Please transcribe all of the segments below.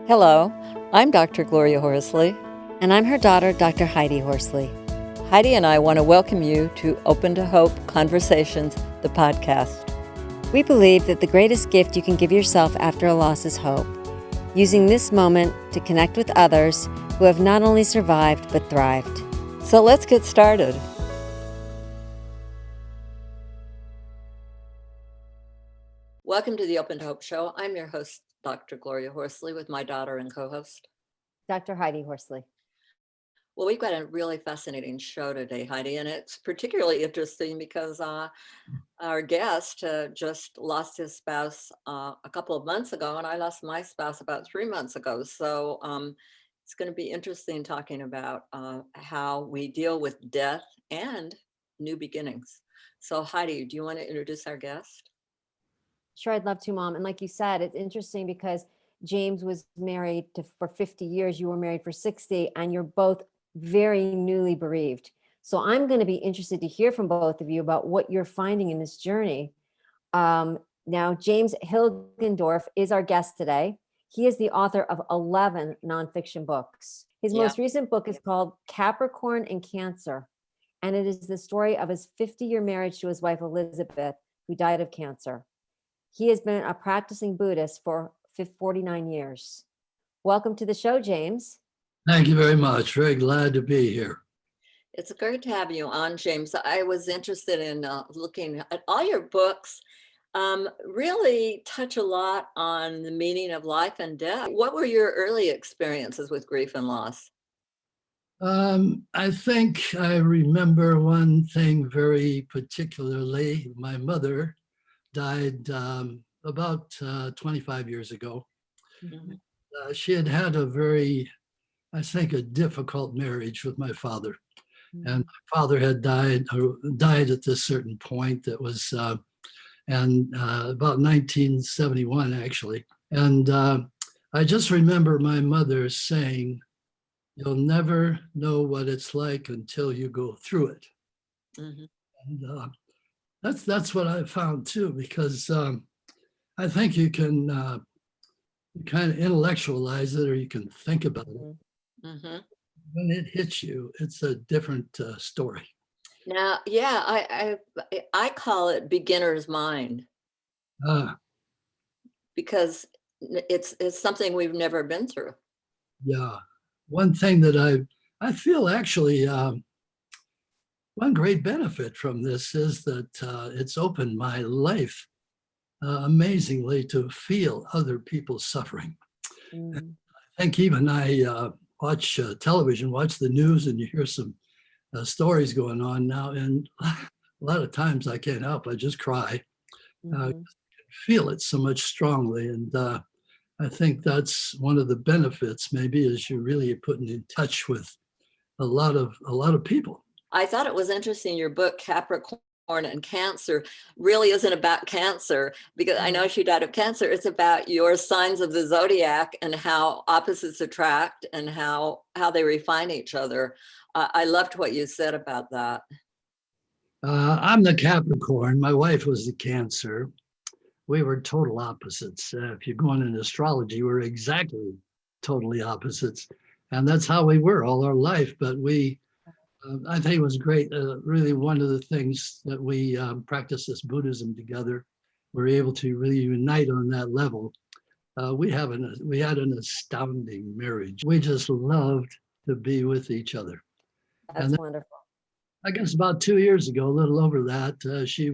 Hello, I'm Dr. Gloria Horsley. And I'm her daughter, Dr. Heidi Horsley. Heidi and I want to welcome you to Open to Hope Conversations, the podcast. We believe that the greatest gift you can give yourself after a loss is hope, using this moment to connect with others who have not only survived but thrived. So let's get started. Welcome to the Open to Hope Show. I'm your host, Dr. Gloria Horsley, with my daughter and co-host, Dr. Heidi Horsley. Well, we've got a really fascinating show today, Heidi, and it's particularly interesting because our guest just lost his spouse a couple of months ago, and I lost my spouse about 3 months ago. So it's going to be interesting talking about how we deal with death and new beginnings. So Heidi, do you want to introduce our guest? Sure, I'd love to, Mom. And like you said, it's interesting because James was married for 50 years. You were married for 60, and you're both very newly bereaved. So I'm going to be interested to hear from both of you about what you're finding in this journey. Now, James Hilgendorf is our guest today. He is the author of 11 nonfiction books. His most recent book is called Capricorn and Cancer, and it is the story of his 50-year marriage to his wife, Elizabeth, who died of cancer. He has been a practicing Buddhist for 49 years. Welcome to the show, James. Thank you very much. Very glad to be here. It's great to have you on, James. I was interested in looking at all your books. Really touch a lot on the meaning of life and death. What were your early experiences with grief and loss? I think I remember one thing very particularly. My mother died about 25 years ago. Mm-hmm. She had had a very, I think, a difficult marriage with my father. Mm-hmm. And my father had died at this certain point that was about 1971, actually. And I just remember my mother saying, "You'll never know what it's like until you go through it." Mm-hmm. And that's what I found too, because I think you can kind of intellectualize it, or you can think about it. Mm-hmm. When it hits you, it's a different story. Now, yeah, I call it beginner's mind, because it's something we've never been through. Yeah, one thing that I feel actually. One great benefit from this is that it's opened my life amazingly to feel other people's suffering. Mm. I think even I watch television, watch the news, and you hear some stories going on now, and a lot of times I can't help, I just cry. Mm-hmm. Feel it so much strongly, and I think that's one of the benefits, maybe, is you're really putting in touch with a lot of people. I thought it was interesting, your book, Capricorn and Cancer, really isn't about cancer, because I know she died of cancer. It's about your signs of the zodiac and how opposites attract and how they refine each other. I loved what you said about that. I'm the Capricorn. My wife was the Cancer. We were total opposites. If you're going in astrology, we're exactly totally opposites. And that's how we were all our life. But I think it was great. Really, one of the things that we practice this Buddhism together, we're able to really unite on that level. We had an astounding marriage. We just loved to be with each other. That's then, wonderful. I guess about 2 years ago, a little over that, she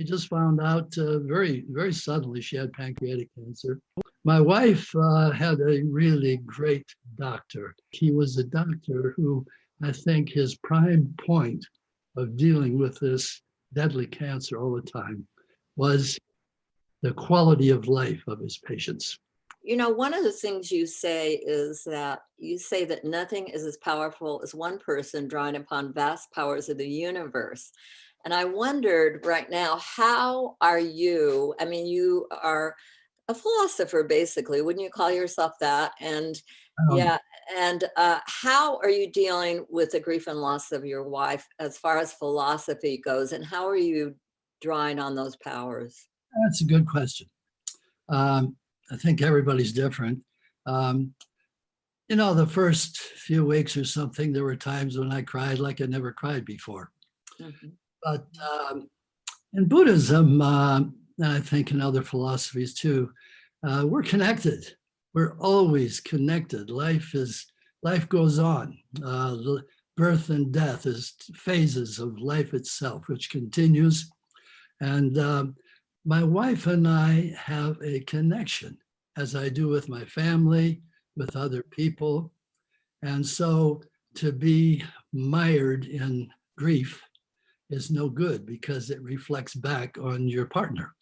just found out very, very suddenly she had pancreatic cancer. My wife had a really great doctor. He was a doctor who, I think, his prime point of dealing with this deadly cancer all the time was the quality of life of his patients. You know, one of the things you say is that nothing is as powerful as one person drawing upon vast powers of the universe. And I wondered right now, how are you? I mean, you are a philosopher, basically. Wouldn't you call yourself that? And how are you dealing with the grief and loss of your wife as far as philosophy goes? And how are you drawing on those powers? That's a good question. I think everybody's different. Um, the first few weeks or something, there were times when I cried like I never cried before. Mhm. But in Buddhism, and I think in other philosophies too, we're connected. We're always connected. Life goes on. Birth and death is phases of life itself, which continues. And my wife and I have a connection, as I do with my family, with other people. And so to be mired in grief is no good because it reflects back on your partner.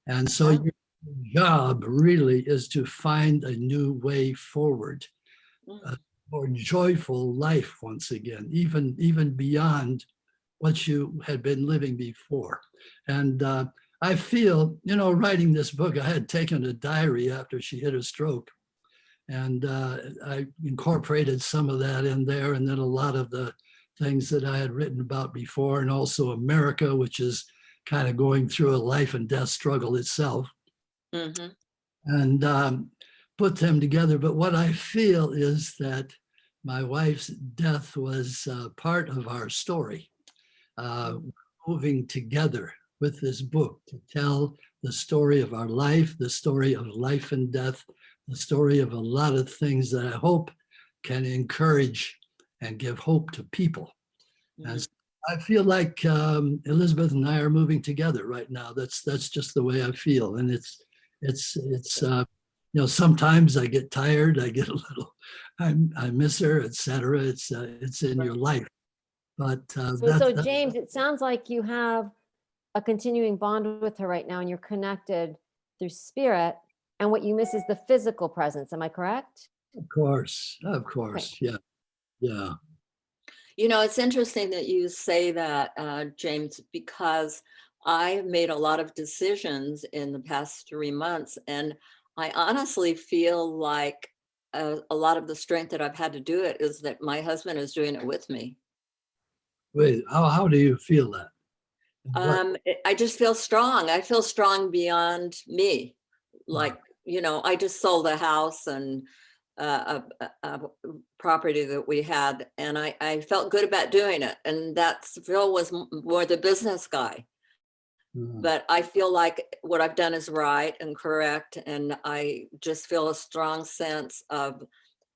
And so Yeah. your job really is to find a new way forward, a Mm. more joyful life once again, even beyond what you had been living before. And I feel, writing this book, I had taken a diary after she hit a stroke. And I incorporated some of that in there, and then a lot of the things that I had written about before, and also America, which is kind of going through a life and death struggle itself, Mhm. and put them together. But what I feel is that my wife's death was part of our story, moving together with this book to tell the story of our life, the story of life and death, the story of a lot of things that I hope can encourage and give hope to people. And Mhm. I feel like Elizabeth and I are moving together right now. That's just the way I feel, and it's sometimes I get tired, I get a little, I miss her, etc. It's in your life, but So James, it sounds like you have a continuing bond with her right now and you're connected through spirit. And what you miss is the physical presence. Am I correct? of Okay. course, yeah, yeah. It's interesting that you say that, James, because I made a lot of decisions in the past 3 months, and I honestly feel like a lot of the strength that I've had to do it is that my husband is doing it with me. Wait, how do you feel that? What? I just feel strong. I feel strong beyond me. uh, Like, I just sold a house and a property that we had, and I felt good about doing it. And that's Phil was more the business guy, uh, but I feel like what I've done is right and correct, and I just feel a strong sense of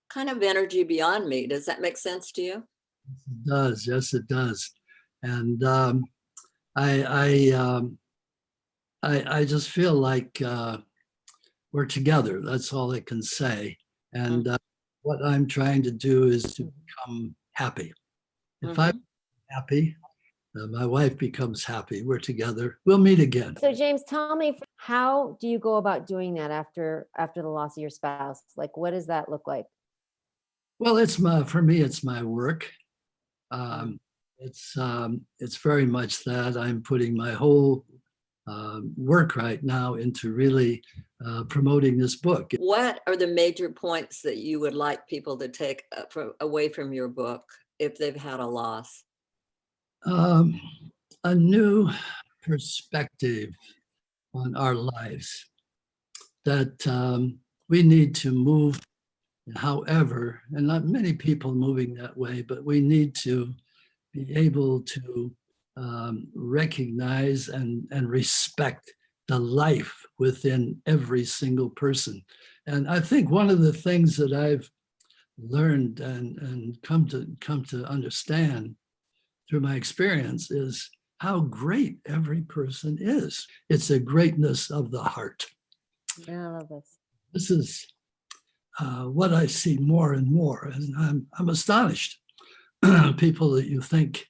kind of energy beyond me. Does that make sense to you? it does, yes, it does, and I I just feel like we're together. That's all I can say. And what I'm trying to do is to become happy. If I'm Mm-hmm. happy, my wife becomes happy. We're together. We'll meet again. So James, tell me, how do you go about doing that after the loss of your spouse? Like, what does that look like? Well, for me, it's my work. Mm. Um, it's very much that I'm putting my whole work right now into really promoting this book. What are the major points that you would like people to take away from your book if they've had a loss? Um, a new perspective on our lives, that we need to move, however, and not many people moving that way, but we need to be able to recognize and respect the life within every single person. And I think one of the things that I've learned and come to understand through my experience is how great every person is. It's a greatness of the heart. Yeah, I love this. This is what I see more and more, and I'm astonished. People that you think,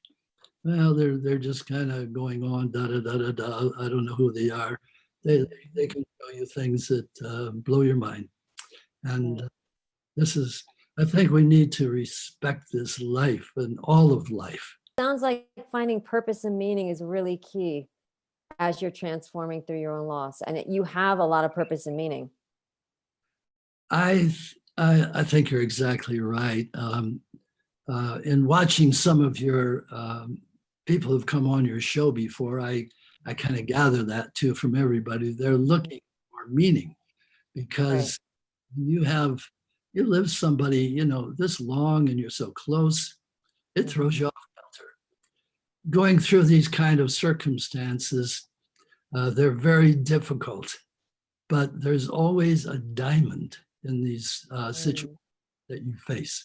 well, they're just kind of going on da da da da da. I don't know who they are. They can show you things that blow your mind, and Right. this is. I think we need to respect this life and all of life. Sounds like finding purpose and meaning is really key as you're transforming through your own loss. And you have a lot of purpose and meaning. I I think you're exactly right. In watching some of your people who've come on your show before, I kind of gather that too from everybody. They're looking for meaning Right. because you have you live somebody, this long and you're so close, it throws you off kilter. Going through these kind of circumstances, they're very difficult, but there's always a diamond in these situations that you face.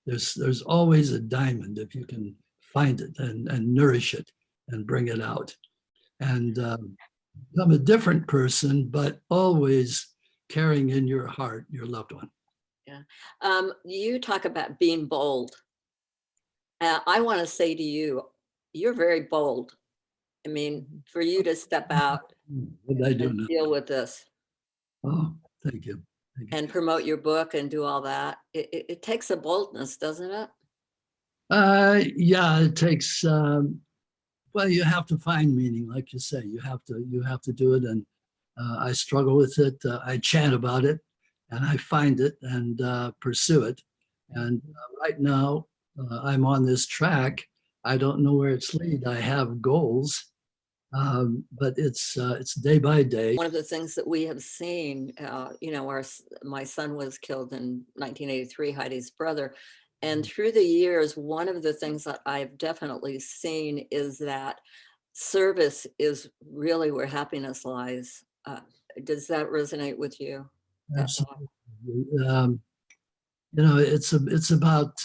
There's always a diamond if you can find it and nourish it and bring it out and become a different person, but always carrying in your heart your loved one. Yeah. You talk about being bold. I want to say to you, you're very bold. I mean, for you to step out What did I do and now? deal with this Oh, thank you. Thank you. and promote your book and do all that, it takes a boldness, doesn't it? Yeah, it takes. Well, you have to find meaning, like you say. You have to do it, and I struggle with it. I chant about it, and I find it and pursue it. And right now, I'm on this track. I don't know where it's lead. I have goals, but it's day by day. One of the things that we have seen, where my son was killed in 1983, Heidi's brother. And through the years, one of the things that I've definitely seen is that service is really where happiness lies. Does that resonate with you? Absolutely. It's about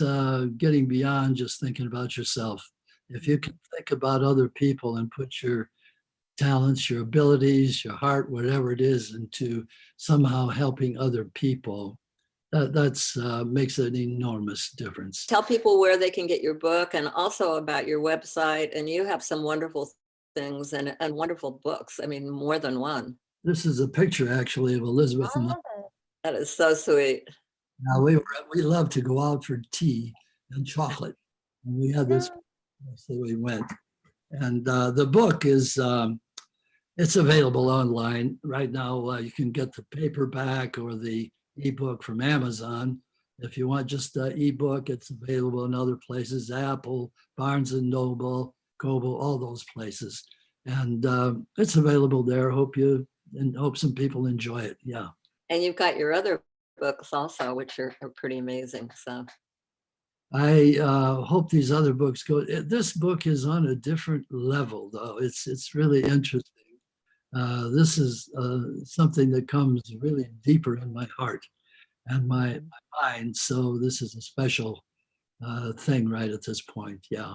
getting beyond just thinking about yourself. If you can think about other people and put your talents, your abilities, your heart, whatever it is, into somehow helping other people, that's makes an enormous difference. Tell people where they can get your book and also about your website. And you have some wonderful things and wonderful books. I mean, more than one. This is a picture actually of Elizabeth and I. That is so sweet. Now we love to go out for tea and chocolate, and we had this. So we went, and the book is it's available online right now. You can get the paperback or the ebook from Amazon. If you want just the ebook, it's available in other places: Apple, Barnes and Noble, Kobo, all those places, and it's available there. Hope some people enjoy it. Yeah. And you've got your other books also, which are pretty amazing. So I hope these other books go. This book is on a different level, though. It's really interesting. This is something that comes really deeper in my heart and my mind. So this is a special thing right at this point. Yeah.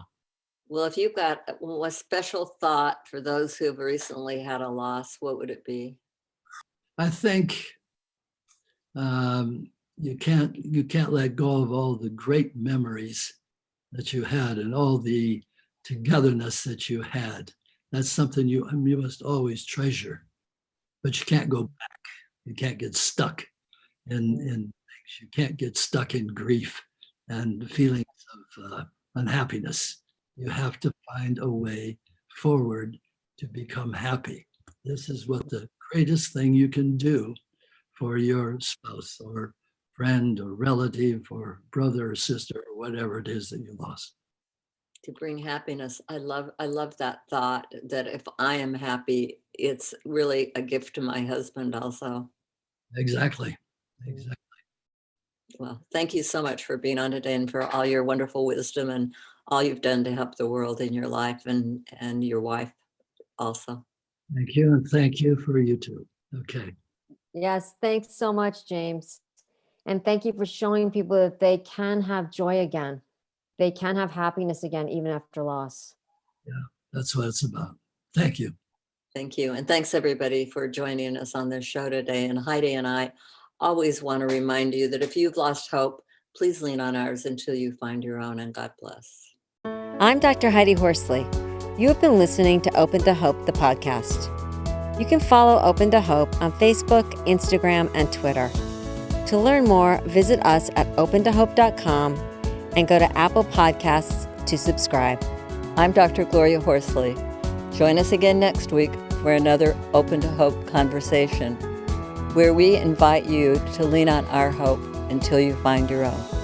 well, if you've got a special thought for those who have recently had a loss, what would it be? I think you can't let go of all the great memories that you had and all the togetherness that you had. That's something you must always treasure, but you can't go back. You can't get stuck in things. You can't get stuck in grief and feelings of unhappiness. You have to find a way forward to become happy. This is what the greatest thing you can do for your spouse or friend or relative or brother or sister or whatever it is that you lost. To bring happiness. I love that thought that if I am happy, it's really a gift to my husband also. Exactly. Well, thank you so much for being on today and for all your wonderful wisdom and all you've done to help the world in your life and your wife also. Thank you. And thank you for you too. Okay. Yes, thanks so much, James. And thank you for showing people that they can have joy again. They can have happiness again, even after loss. Yeah, that's what it's about. Thank you. Thank you. And thanks everybody for joining us on this show today. And Heidi and I always want to remind you that if you've lost hope, please lean on ours until you find your own, and God bless. I'm Dr. Heidi Horsley. You have been listening to Open to Hope, the podcast. You can follow Open to Hope on Facebook, Instagram, and Twitter. To learn more, visit us at opentohope.com and go to Apple Podcasts to subscribe. I'm Dr. Gloria Horsley. Join us again next week for another Open to Hope conversation, where we invite you to lean on our hope until you find your own.